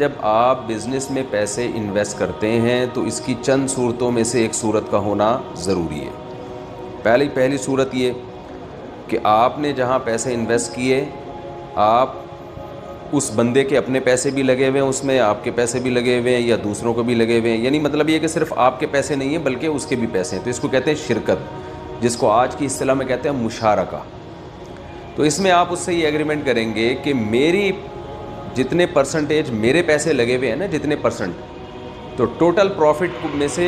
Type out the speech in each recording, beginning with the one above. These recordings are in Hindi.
जब आप बिज़नेस में पैसे इन्वेस्ट करते हैं तो इसकी चंद सूरतों में से एक सूरत का होना ज़रूरी है। पहली सूरत ये कि आपने जहाँ पैसे इन्वेस्ट किए, आप उस बंदे के अपने पैसे भी लगे हुए हैं उसमें, आपके पैसे भी लगे हुए हैं या दूसरों को भी लगे हुए हैं। यानी मतलब ये कि सिर्फ आपके पैसे नहीं हैं बल्कि उसके भी पैसे हैं। तो इसको कहते हैं शिरकत, जिसको आज की इस्तिलाह में कहते हैं मुशारका। तो इसमें आप उससे ये एग्रीमेंट करेंगे कि मेरी जितने परसेंटेज मेरे पैसे लगे हुए हैं ना, जितने परसेंट, तो टोटल प्रॉफिट में से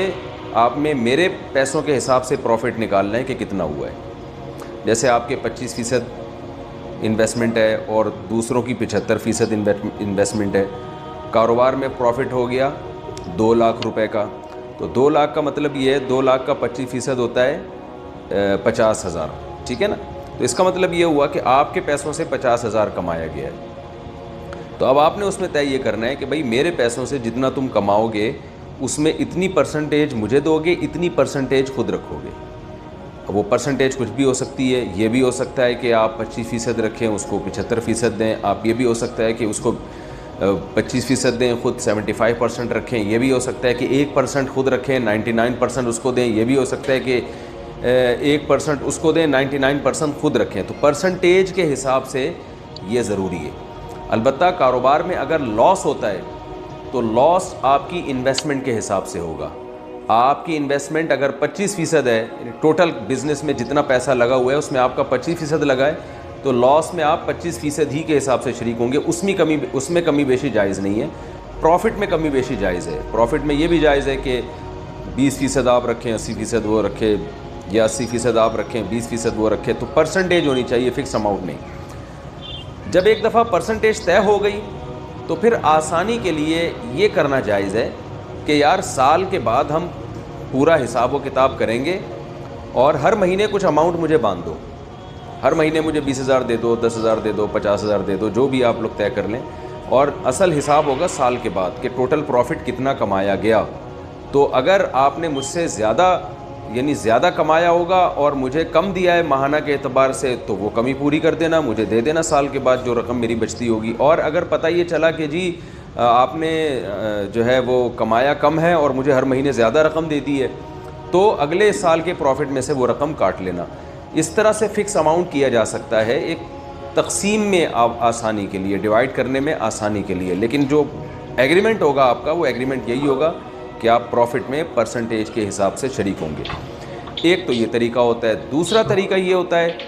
आप में मेरे पैसों के हिसाब से प्रॉफिट निकालना है कि कितना हुआ है। जैसे आपके 25% इन्वेस्टमेंट है और दूसरों की 75% इन्वेस्टमेंट है। कारोबार में प्रॉफिट हो गया 2 लाख रुपए का, तो 2 लाख का मतलब ये है 2 लाख का 25% होता है 50,000, ठीक है ना। तो इसका मतलब ये हुआ कि आपके पैसों से 50,000 कमाया गया है। तो अब आपने उसमें तय ये करना है कि भाई मेरे पैसों से जितना तुम कमाओगे उसमें इतनी परसेंटेज मुझे दोगे, इतनी परसेंटेज खुद रखोगे। अब वो परसेंटेज कुछ भी हो सकती है। ये भी हो सकता है कि आप 25% रखें, उसको 75% दें। आप ये भी हो सकता है कि उसको 25% दें, खुद 75% रखें। ये भी हो सकता है कि 1% खुद रखें, 99% उसको दें। ये भी हो सकता है कि 1% उसको दें, 99% खुद रखें। तो परसेंटेज के हिसाब से ये ज़रूरी है। अलबत्ता कारोबार में अगर लॉस होता है तो लॉस आपकी इन्वेस्टमेंट के हिसाब से होगा। आपकी इन्वेस्टमेंट अगर 25% है, टोटल बिज़नेस में जितना पैसा लगा हुआ है उसमें आपका 25% लगा है, तो लॉस में आप 25% ही के हिसाब से शरीक होंगे। उसमें कमी बेशी जायज़ नहीं है। प्रॉफिट में कमी बेशी जायज़ है। प्रॉफिट में ये भी जायज़ है कि 20% आप रखें, 80% वो रखें, या 80% आप रखें, 20% वो रखें। तो परसेंटेज होनी चाहिए, फिक्स अमाउंट नहीं। जब एक दफ़ा परसेंटेज तय हो गई तो फिर आसानी के लिए ये करना जायज़ है कि यार साल के बाद हम पूरा हिसाब व किताब करेंगे और हर महीने कुछ अमाउंट मुझे बांध दो। हर महीने मुझे 20,000 दे दो, 10,000 दे दो, 50,000 दे दो, जो भी आप लोग तय कर लें। और असल हिसाब होगा साल के बाद कि टोटल प्रॉफिट कितना कमाया गया। तो अगर आपने मुझसे ज़्यादा कमाया होगा और मुझे कम दिया है माहाना के एतबार से, तो वो कमी पूरी कर देना, मुझे दे देना साल के बाद जो रकम मेरी बचती होगी। और अगर पता ये चला कि जी आपने जो है वो कमाया कम है और मुझे हर महीने ज़्यादा रकम दे दी है, तो अगले साल के प्रॉफिट में से वो रकम काट लेना। इस तरह से फ़िक्स अमाउंट किया जा सकता है, एक तकसीम में आसानी के लिए, डिवाइड करने में आसानी के लिए। लेकिन जो एग्रीमेंट होगा आपका, वो एग्रीमेंट यही होगा कि आप प्रॉफिट में परसेंटेज के हिसाब से शरीक होंगे। एक तो ये तरीका होता है। दूसरा तरीका ये होता है